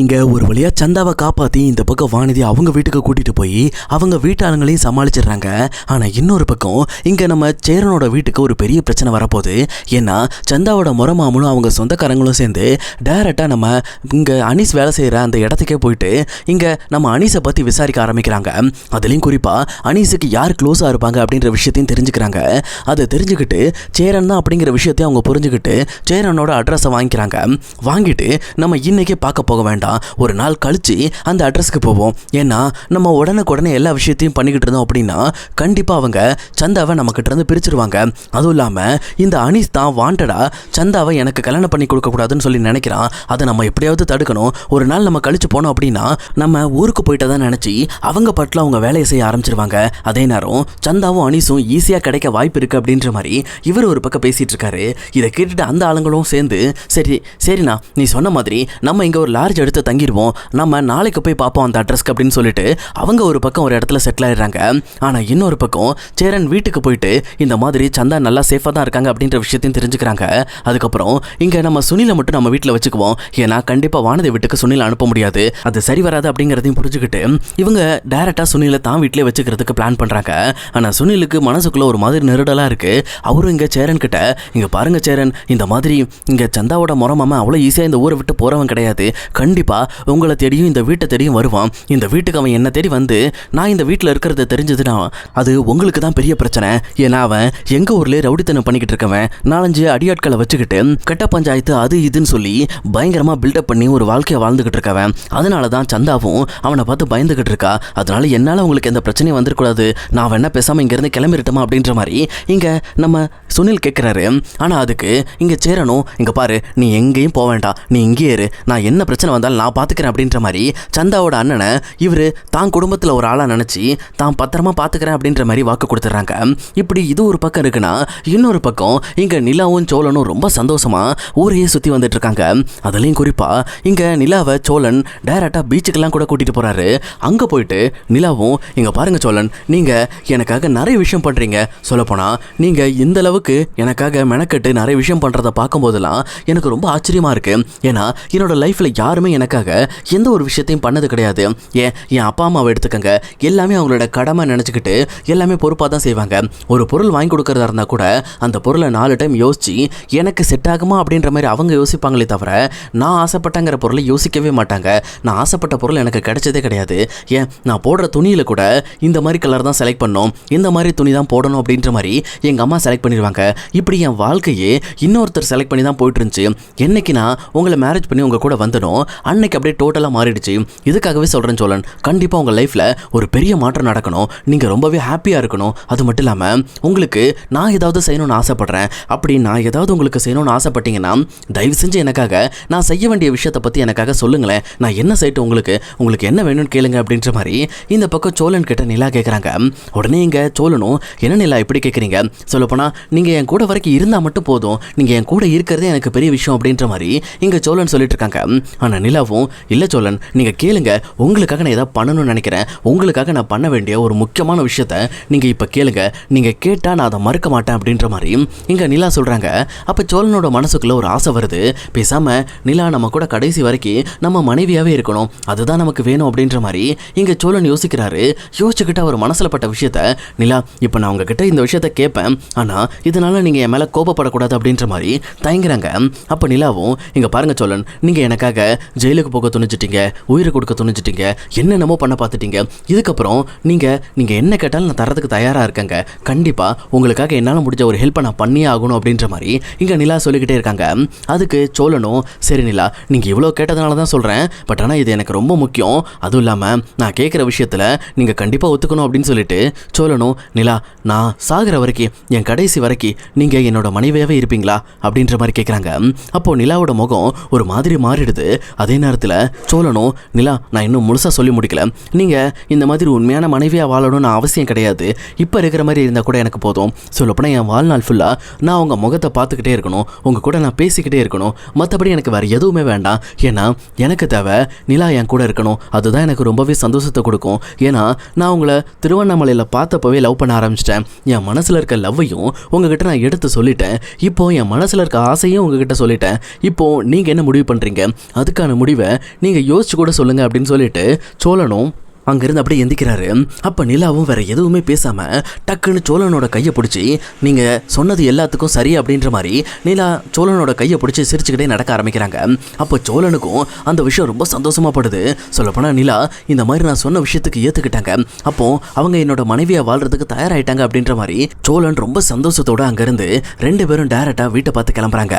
இங்க ஒரு வழியா சந்தாவை காப்பாத்தி இந்த பக்கம் வானதி அவங்க வீட்டுக்கு கூட்டிட்டு போய் அவங்க வீட்டாளங்களையும் சமாளிச்சிடுறாங்க. ஆனா இன்னொரு பக்கம் இங்க நம்ம சேரனோட வீட்டுக்கு ஒரு பெரிய பிரச்சனை வரப்போகுது. ஏன்னா சந்தாவோட முறமாமலும் அவங்க சொந்தக்காரங்களும் சேர்ந்து டைரக்டா நம்ம இங்க அனீஸ் வேலை செய்யற அந்த இடத்துக்கே போயிட்டு இங்க நம்ம அனீஸை பத்தி விசாரிக்க ஆரம்பிக்கிறாங்க. அதுலயும் குறிப்பா அனீஸுக்கு யார் க்ளோஸா இருப்பாங்க அப்படின்ற விஷயத்தையும் தெரிஞ்சுக்கிறாங்க. அதை தெரிஞ்சுக்கிட்டு சேரன் தான் அப்படிங்கிற விஷயத்தையும் அவங்க புரிஞ்சுக்கிட்டு சேரனோட அட்ரஸை வாங்கிக்கிறாங்க. வாங்கிட்டு நம்ம இன்னைக்கே பார்க்க போக வேண்டாம், ஒரு நாள் கழிச்சு அந்த அட்ரஸ்க்கு போவோம். ஏன்னா நம்ம உடனே எல்லா விஷயத்தையும் பண்ணிக்கிட்டு இருந்தோம் அப்படின்னா கண்டிப்பா அவங்க சந்தாவை நம்ம கிட்ட இருந்து பிரிச்சிருவாங்க. அதுவும் இல்லாம இந்த அனீஸ் தான் வாண்டடா சந்தாவை எனக்கு கல்யாணம் பண்ணி கொடுக்க கூடாதுன்னு சொல்லி நினைக்கிறான். அதை நம்ம எப்படியாவது தடுக்கணும். ஒரு நாள் நம்ம கழிச்சு போனோம் அப்படின்னா நம்ம ஊருக்கு போயிட்டதான் நினைச்சு அவங்க பட்ல அவங்க வேலையை செய்ய ஆரம்பிச்சிருவாங்க. அதே நேரம் சந்தாவும் அனீஸும் ஈஸியா கிடைக்க வாய்ப்பு இருக்கு அப்படின்ற மாதிரி இவர் ஒரு பக்கம் பேசிட்டு இருக்காரு. இதை கேட்டுட்டு அந்த ஆளுங்களும் சேர்ந்து சரிண்ணா நீ சொன்ன மாதிரி நம்ம இங்க ஒரு லார்ஜ் எடுத்து தங்கிடுவோம், நம்ம நாளைக்கு போய் பார்ப்போம் அந்த அட்ரஸ்க்கு அப்படின்னு சொல்லிட்டு அவங்க ஒரு பக்கம் ஒரு இடத்துல செட்டில் ஆயிடுறாங்க. ஆனா இன்னொரு பக்கம் சேரன் வீட்டுக்கு போயிட்டு இந்த மாதிரி சந்தா நல்லா சேஃபா தான் இருக்காங்க அப்படின்ற விஷயத்தையும் தெரிஞ்சுக்கிறாங்க. அதுக்கப்புறம் இங்க நம்ம சுனிலை மட்டும் நம்ம வீட்டில் வச்சுக்குவோம். ஏன்னா கண்டிப்பா வானதி வீட்டுக்கு சுனிலை அனுப்ப முடியாது, அது சரி வராது அப்படிங்கிறதையும் புரிஞ்சுக்கிட்டு இவங்க டைரக்டா சுனிலை தான் வீட்டிலே வச்சுக்கிறதுக்கு பிளான் பண்றாங்க. ஆனா சுனிலுக்கு மனசுக்குள்ள ஒரு மாதிரி நெருடலா இருக்கு. அவரும் இங்க சேரன் கிட்ட இங்க பாருங்க சேரன், இந்த மாதிரி இங்க சந்தாவோட முறமாம அவ்வளவு ஈஸியா இந்த ஊரை விட்டு போறவன் கிடையாது, கண்டிப்பா உங்களை தேடியும் இந்த வீட்டை தேடியும் வருவான். இந்த வீட்டுக்கு அவன் என்ன தேடி வந்து நான் இந்த வீட்டில் இருக்கிறத தெரிஞ்சதுன்னா அது உங்களுக்கு தான் பெரிய பிரச்சனை. ஏன்னா அவன் எங்க ஊர்ல ரவுடித்தனம் பண்ணிக்கிட்டு இருக்கவன், 4-5 அடியாட்களை வச்சுக்கிட்டு கட்ட பஞ்சாயத்து அது இதுன்னு சொல்லி பயங்கரமா பில்டப் பண்ணி ஒரு வாழ்க்கையை வாழ்ந்துகிட்டு இருக்கவன். அதனால தான் சந்தாவும் அவனை பார்த்து பயந்துகிட்டு இருக்கா. அதனால என்னால உங்களுக்கு எந்த பிரச்சனையும் வந்துடக்கூடாது, நான் வேணா பேசாம இங்க இருந்து கிளம்பிருட்டுமா அப்படின்ற மாதிரி இங்க நம்ம சுனில் கேட்கிறாரு. ஆனா அதுக்கு இங்க சேரனும் இங்க பாரு நீ எங்கேயும் போக வேண்டாம், நீ இங்கே இரு, நான் என்ன பிரச்சனை வந்தாலும் நான் பார்த்துக்கிறேன் அப்படின்ற மாதிரி சந்தாவோட அண்ணனை இவர் தான் குடும்பத்தில் ஒரு ஆளாக நினச்சி தான் பத்திரமா பார்த்துக்கிறேன் அப்படின்ற மாதிரி வாக்கு கொடுத்துட்றாங்க. இப்படி இது ஒரு பக்கம் இருக்குன்னா இன்னொரு பக்கம் இங்கே நிலாவும் சோழனும் ரொம்ப சந்தோஷமா ஊரையே சுற்றி வந்துட்டு இருக்காங்க. அதுலேயும் குறிப்பாக இங்கே நிலாவை சோழன் டைரக்டாக பீச்சுக்கெல்லாம் கூட கூட்டிகிட்டு போகிறாரு. அங்கே போயிட்டு நிலாவும் இங்கே பாருங்க சோழன், நீங்கள் எனக்காக நிறைய விஷயம் பண்ணுறீங்க, சொல்லப்போனால் நீங்கள் இந்த அளவுக்கு எனக்காக மெனக்கட்டு நிறைய விஷயம் பண்ணுறதை பார்க்கும்போதெல்லாம் எனக்கு ரொம்ப ஆச்சரியமாக இருக்குது. ஏன்னா என்னோட லைஃப்பில் யாருமே எனக்காக எந்த ஒரு விஷயத்தையும் பண்ணது கிடையாது. என் அப்பா அம்மாவை எடுத்துக்கங்க, எல்லாமே அவங்களோட கடமை நினச்சிக்கிட்டு எல்லாமே பொறுப்பாக தான் செய்வாங்க. ஒரு பொருள் வாங்கி கொடுக்கறதா இருந்தால் கூட அந்த பொருளை 4 டைம் யோசிச்சு எனக்கு செட் ஆகுமா அப்படின்ற மாதிரி அவங்க யோசிப்பாங்களே தவிர நான் ஆசைப்பட்டங்கிற பொருளை யோசிக்கவே மாட்டாங்க. நான் ஆசைப்பட்ட பொருள் எனக்கு கிடைச்சதே கிடையாது. நான் போடுற துணியில் கூட இந்த மாதிரி கலர் தான் செலக்ட் பண்ணணும், இந்த மாதிரி துணி தான் போடணும் அப்படின்ற மாதிரி எங்கள் அம்மா செலக்ட் பண்ணிடுவாங்க. இப்படி என் வாழ்க்கையே இன்னொருத்தர் செலக்ட் பண்ணி தான் போயிட்டு இருந்துச்சு. என்னைக்கு நான் உங்களை மேரேஜ் பண்ணி உங்கள் கூட வந்தனோ அன்னைக்கு அப்படியே டோட்டலாக மாறிடுச்சு. இதுக்காகவே சொல்கிறேன் சோழன், கண்டிப்பாக உங்கள் லைஃப்பில் ஒரு பெரிய மாற்றம் நடக்கணும், நீங்கள் ரொம்பவே ஹாப்பியாக இருக்கணும். அது மட்டும் இல்லாமல் உங்களுக்கு நான் ஏதாவது செய்யணும்னு ஆசைப்பட்றேன், அப்படி நான் ஏதாவது உங்களுக்கு செய்யணும்னு ஆசைப்பட்டீங்கன்னா தயவு செஞ்சு எனக்காக நான் செய்ய வேண்டிய விஷயத்தை பற்றி எனக்காக சொல்லுங்களேன், நான் என்ன செய்யட்டும், உங்களுக்கு என்ன வேணும்னு கேளுங்க அப்படின்ற மாதிரி இந்த பக்கம் சோழன் கிட்ட நிலா கேட்குறாங்க. உடனே இங்கே சோழனும் என்ன நிலா இப்படி கேட்குறீங்க, சொல்லப்போனால் நீங்கள் என் கூட வரைக்கும் இருந்தால் மட்டும் போதும், நீங்கள் என் கூட இருக்கிறதே எனக்கு பெரிய விஷயம் அப்படின்ற மாதிரி இங்கே சோழன் சொல்லிட்டு இருக்காங்க. ஆனால் நிலாவும் இல்லை சோழன் நீங்கள் கேளுங்க, உங்களுக்காக நான் ஏதாவது பண்ணணும்னு நினைக்கிறேன், உங்களுக்காக நான் பண்ண வேண்டிய ஒரு முக்கியமான விஷயத்த நீங்கள் இப்போ கேளுங்க, நீங்கள் கேட்டால் நான் அதை மறுக்க மாட்டேன் அப்படின்ற மாதிரி இங்கே நிலா சொல்கிறாங்க. அப்போ சோழனோட மனசுக்குள்ள ஒரு ஆசை வருது, பேசாமல் நிலா நம்ம கூட கடைசி வரைக்கும் நம்ம மனைவியாகவே இருக்கணும், அதுதான் நமக்கு வேணும் அப்படின்ற மாதிரி இங்கே சோழன் யோசிக்கிறாரு. யோசிச்சுக்கிட்டு அவர் மனசில் பட்ட விஷயத்த நிலா இப்போ நான் உங்ககிட்ட இந்த விஷயத்த கேட்பேன், ஆனால் இதனால நீங்கள் என் மேலே கோபப்படக்கூடாது அப்படின்ற மாதிரி தயங்குறாங்க. அப்போ நிலாவும் இங்கே பாருங்க சோழன், நீங்கள் எனக்காக ஜெயிலுக்கு போக துணிச்சிட்டீங்க, உயிரை கொடுக்க துணிச்சிட்டீங்க, என்னென்னமோ பண்ண பார்த்துட்டீங்க, இதுக்கப்புறம் நீங்கள் என்ன கேட்டாலும் நான் தரதுக்கு தயாராக இருக்கேங்க, கண்டிப்பாக உங்களுக்காக என்னால் முடிஞ்ச ஒரு ஹெல்ப்பை நான் பண்ணியே ஆகணும் அப்படின்ற மாதிரி இங்கே நிலா சொல்லிக்கிட்டே இருக்காங்க. அதுக்கு சோழனும் சரி நிலா நீங்கள் இவ்வளோ கேட்டதுனால தான் சொல்கிறேன், பட் ஆனால் இது எனக்கு ரொம்ப முக்கியம், அதுவும் இல்லாமல் நான் கேட்குற விஷயத்தில் நீங்கள் கண்டிப்பாக ஒத்துக்கணும் அப்படின்னு சொல்லிட்டு சோழனும் நிலா நான் சாகிற வரைக்கும் என் கடைசி வரைக்கும் நீங்கள் என்னோட மனைவியாகவே இருப்பீங்களா அப்படின்ற மாதிரி கேட்குறாங்க. அப்போது நிலாவோட முகம் ஒரு மாதிரி மாறிடுது. அதே நேரத்தில் சோழனும் நிலா நான் இன்னும் முழுசாக சொல்லி முடிக்கல, நீங்கள் இந்த மாதிரி உண்மையான மனைவியாக வாழணும்னு அவசியம் கிடையாது, இப்போ இருக்கிற மாதிரி இருந்தால் கூட எனக்கு போதும், சொல்லப்போனால் என் வாழ்நாள் ஃபுல்லாக நான் உங்கள் முகத்தை பார்த்துக்கிட்டே இருக்கணும், உங்கள் கூட நான் பேசிக்கிட்டே இருக்கணும், மற்றபடி எனக்கு வேறு எதுவுமே வேண்டாம். ஏன்னா எனக்கு தேவை நிலா என் கூட இருக்கணும், அதுதான் எனக்கு ரொம்பவே சந்தோஷத்தை கொடுக்கும். ஏன்னா நான் உங்களை திருவண்ணாமலையில் பார்த்தப்பவே லவ் பண்ண ஆரம்பிச்சிட்டேன், என் மனசில் இருக்க லவ்வையும் உங்ககிட்ட நான் எடுத்து சொல்லிட்டேன், இப்போ என் மனசில் இருக்க ஆசையும் உங்ககிட்ட சொல்லிட்டேன், இப்போ நீங்கள் என்ன முடிவு பண்ணுறீங்க, அதுக்கான முடிவை நீங்கள் யோசிச்சு கூட சொல்லுங்கள் அப்படின்னு சொல்லிட்டு சோழனும் அங்கிருந்து அப்படியே எந்திக்கிறாரு. அப்போ நிலாவும் வேற எதுவுமே பேசாம டக்குன்னு சோழனோட கையை பிடிச்சி நீங்கள் சொன்னது எல்லாத்துக்கும் சரி அப்படின்ற மாதிரி நிலா சோழனோட கையை பிடிச்சி சிரிச்சுக்கிட்டே நடக்க ஆரம்பிக்கிறாங்க. அப்போ சோழனுக்கும் அந்த விஷயம் ரொம்ப சந்தோஷமா படுது. சொல்லப்போனால் நிலா இந்த மாதிரி நான் சொன்ன விஷயத்துக்கு ஏற்றுக்கிட்டாங்க, அப்போ அவங்க என்னோட மனைவியை வாழ்றதுக்கு தயாராகிட்டாங்க அப்படின்ற மாதிரி சோழன் ரொம்ப சந்தோஷத்தோட அங்கேருந்து 2 பேரும் டைரக்டாக வீட்டை பார்த்து கிளம்புறாங்க.